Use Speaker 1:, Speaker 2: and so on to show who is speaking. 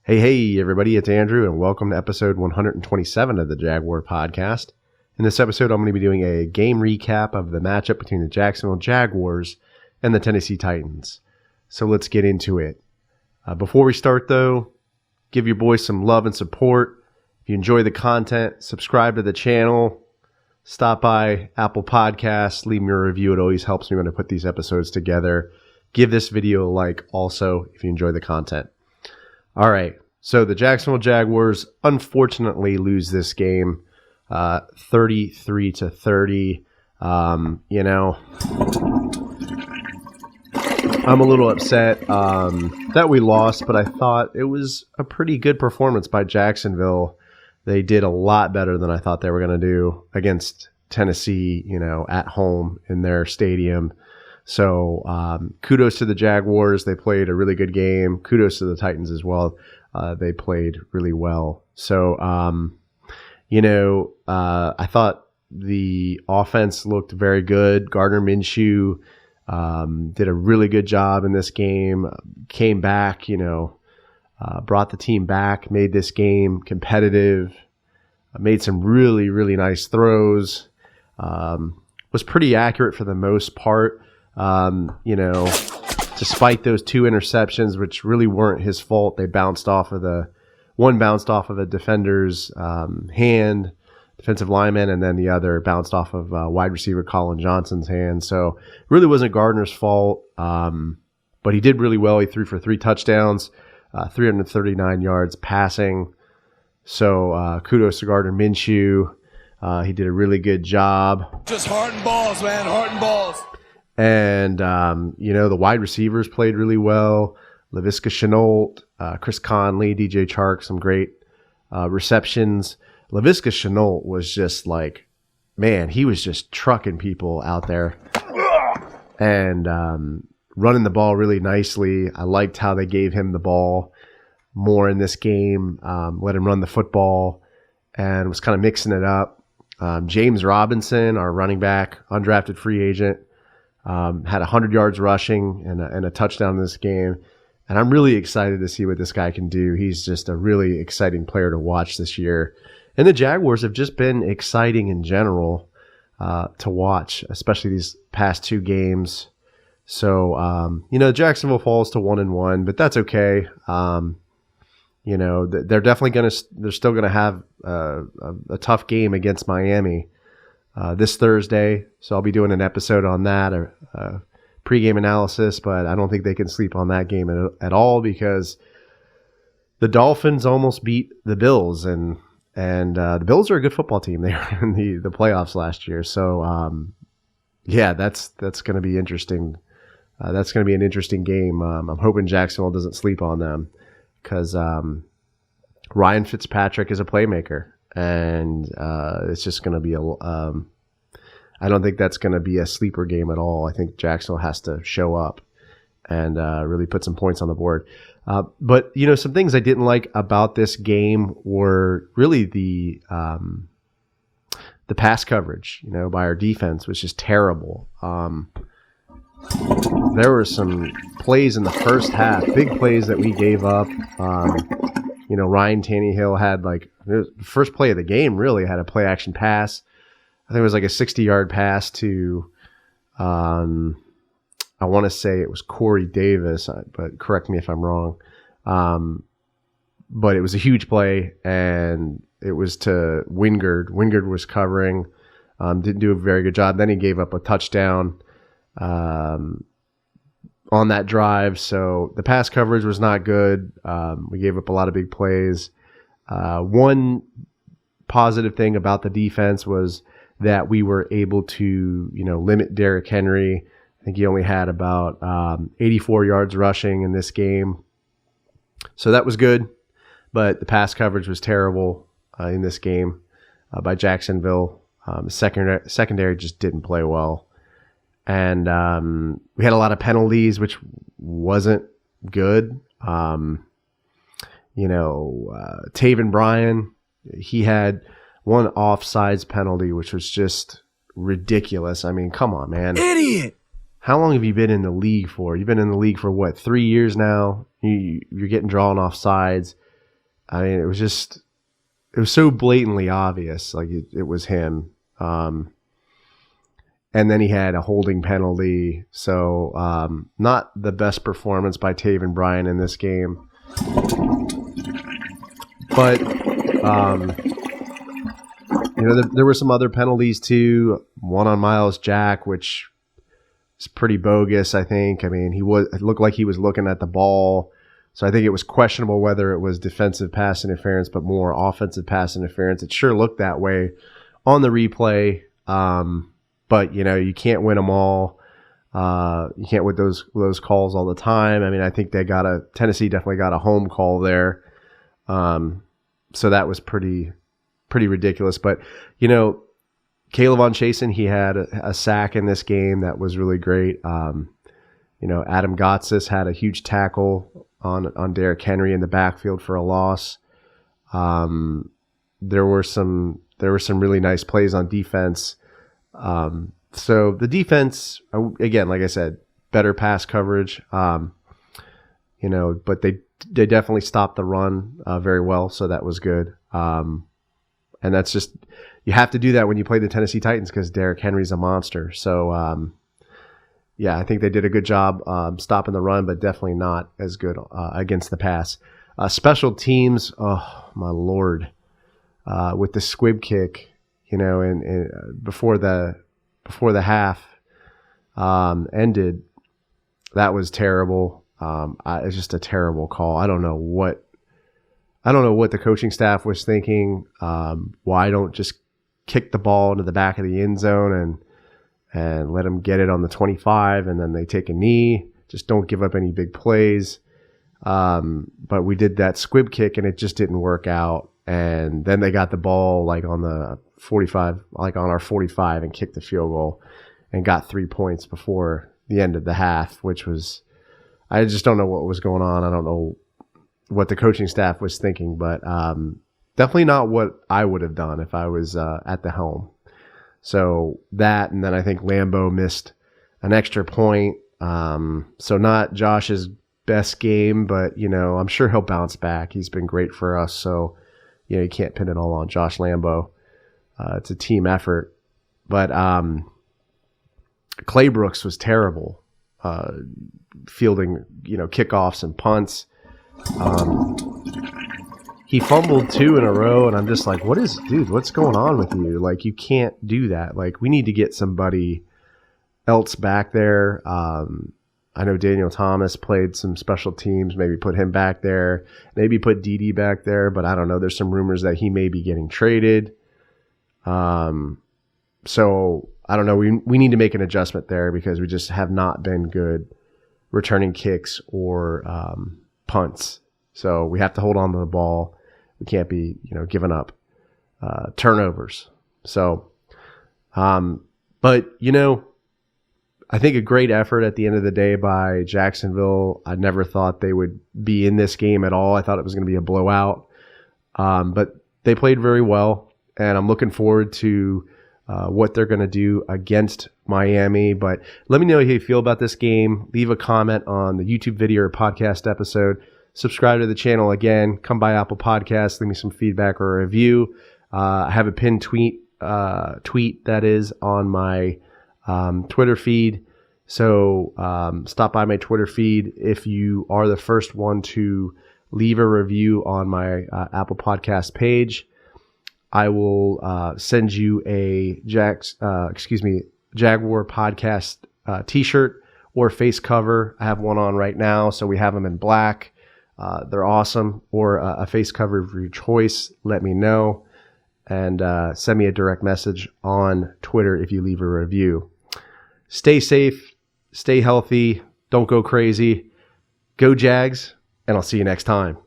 Speaker 1: Hey, everybody, it's Andrew, and welcome to episode 127 of the Jaguar podcast. In this episode, I'm going to be doing a game recap of the matchup between the Jacksonville Jaguars and the Tennessee Titans. So let's get into it. Before we start, though, give your boys some love and support. If you enjoy the content, subscribe to the channel, stop by Apple Podcasts, leave me a review. It always helps me when I put these episodes together. Give this video a like also if you enjoy the content. All right, so the Jacksonville Jaguars unfortunately lose this game 33-30. I'm a little upset that we lost, but I thought it was a pretty good performance by Jacksonville. They did a lot better than I thought they were going to do against Tennessee, at home in their stadium. So kudos to the Jaguars. They played a really good game. Kudos to the Titans as well. They played really well. So, I thought the offense looked very good. Gardner Minshew did a really good job in this game. Came back, brought the team back, made this game competitive, made some really, really nice throws. Was pretty accurate for the most part. Despite those two interceptions, which really weren't his fault, they bounced off of one bounced off of a defender's hand, defensive lineman, and then the other bounced off of wide receiver Colin Johnson's hand. So it really wasn't Gardner's fault, but he did really well. He threw for 3 touchdowns, 339 yards passing. So kudos to Gardner Minshew. He did a really good job.
Speaker 2: Just heart and balls, man. Heart and balls.
Speaker 1: And, the wide receivers played really well. Laviska Shenault, Chris Conley, DJ Chark, some great receptions. Laviska Shenault was just he was just trucking people out there and running the ball really nicely. I liked how they gave him the ball more in this game, let him run the football, and was kind of mixing it up. James Robinson, our running back, undrafted free agent, had 100 yards rushing and a touchdown in this game. And I'm really excited to see what this guy can do. He's just a really exciting player to watch this year. And the Jaguars have just been exciting in general to watch, especially these past 2 games. So, Jacksonville falls to 1-1, but that's okay. They're definitely they're still going to have a tough game against Miami this Thursday. So I'll be doing an episode on that, a pregame analysis, but I don't think they can sleep on that game at all because the Dolphins almost beat the Bills, and the Bills are a good football team. They were in the playoffs last year. So, that's going to be interesting. That's going to be an interesting game. I'm hoping Jacksonville doesn't sleep on them because Ryan Fitzpatrick is a playmaker, and it's just going to be I don't think that's going to be a sleeper game at all. I think Jacksonville has to show up and really put some points on the board. But some things I didn't like about this game were really the pass coverage. By our defense was just terrible. There were some plays in the first half, big plays that we gave up. Ryan Tannehill had the first play of the game really had a play action pass. I think it was a 60-yard pass to, I want to say it was Corey Davis, but correct me if I'm wrong. But it was a huge play, and it was to Wingard. Wingard was covering, didn't do a very good job. Then he gave up a touchdown on that drive. So the pass coverage was not good. We gave up a lot of big plays. One positive thing about the defense was that we were able to, limit Derrick Henry. I think he only had about 84 yards rushing in this game. So that was good, but the pass coverage was terrible in this game by Jacksonville. The secondary just didn't play well. And we had a lot of penalties, which wasn't good. Taven Bryan, he had one offsides penalty, which was just ridiculous. I mean, come on, man.
Speaker 2: Idiot!
Speaker 1: How long have you been in the league for? You've been in the league for, 3 years now? You're getting drawn offsides. I mean, it was so blatantly obvious, like it was him. And then he had a holding penalty. So not the best performance by Taven Bryan in this game. But, there were some other penalties too. One on Miles Jack, which is pretty bogus, I think. I mean, it looked like he was looking at the ball. So I think it was questionable whether it was defensive pass interference, but more offensive pass interference. It sure looked that way on the replay. But, you can't win them all. You can't win those calls all the time. I mean, I think Tennessee definitely got a home call there. So that was pretty ridiculous. But, Caleb Chasen, he had a sack in this game that was really great. Adam Gotsis had a huge tackle on Derrick Henry in the backfield for a loss. There were some really nice plays on defense. So the defense, again, like I said, better pass coverage. But they definitely stopped the run very well, so that was good. And that's just, you have to do that when you play the Tennessee Titans because Derrick Henry's a monster. So, I think they did a good job stopping the run, but definitely not as good against the pass. Special teams, oh my Lord, with the squib kick, and before the half ended, that was terrible. It's just a terrible call. I don't know what the coaching staff was thinking. Why don't just kick the ball into the back of the end zone and let them get it on the 25, and then they take a knee. Just don't give up any big plays. But we did that squib kick, and it just didn't work out. And then they got the ball like on the 45, like on our 45, and kicked the field goal and got 3 points before the end of the half, which was, I just don't know what was going on. I don't know what the coaching staff was thinking, but definitely not what I would have done if I was at the helm. So that, and then I think Lambeau missed an extra point. So not Josh's best game, but, I'm sure he'll bounce back. He's been great for us. So, you can't pin it all on Josh Lambeau. It's a team effort. But Clay Brooks was terrible, fielding, kickoffs and punts. He fumbled 2 in a row, and I'm just like, what's going on with you? Like, you can't do that. Like, we need to get somebody else back there. I know Daniel Thomas played some special teams, maybe put him back there, maybe put Dede back there, but I don't know. There's some rumors that he may be getting traded. So I don't know. We need to make an adjustment there because we just have not been good returning kicks or punts. So we have to hold on to the ball. We can't be, giving up turnovers. So, but, I think a great effort at the end of the day by Jacksonville. I never thought they would be in this game at all. I thought it was going to be a blowout. But they played very well, and I'm looking forward to what they're going to do against Miami. But let me know how you feel about this game. Leave a comment on the YouTube video or podcast episode. Subscribe to the channel again. Come by Apple Podcasts. Leave me some feedback or a review. I have a pinned tweet that is on my Twitter feed. So stop by my Twitter feed. If you are the first one to leave a review on my Apple Podcast page, I will send you a Jaguar Podcast t-shirt or face cover. I have one on right now, so we have them in black. They're awesome. Or a face cover of your choice. Let me know. And send me a direct message on Twitter if you leave a review. Stay safe. Stay healthy. Don't go crazy. Go Jags. And I'll see you next time.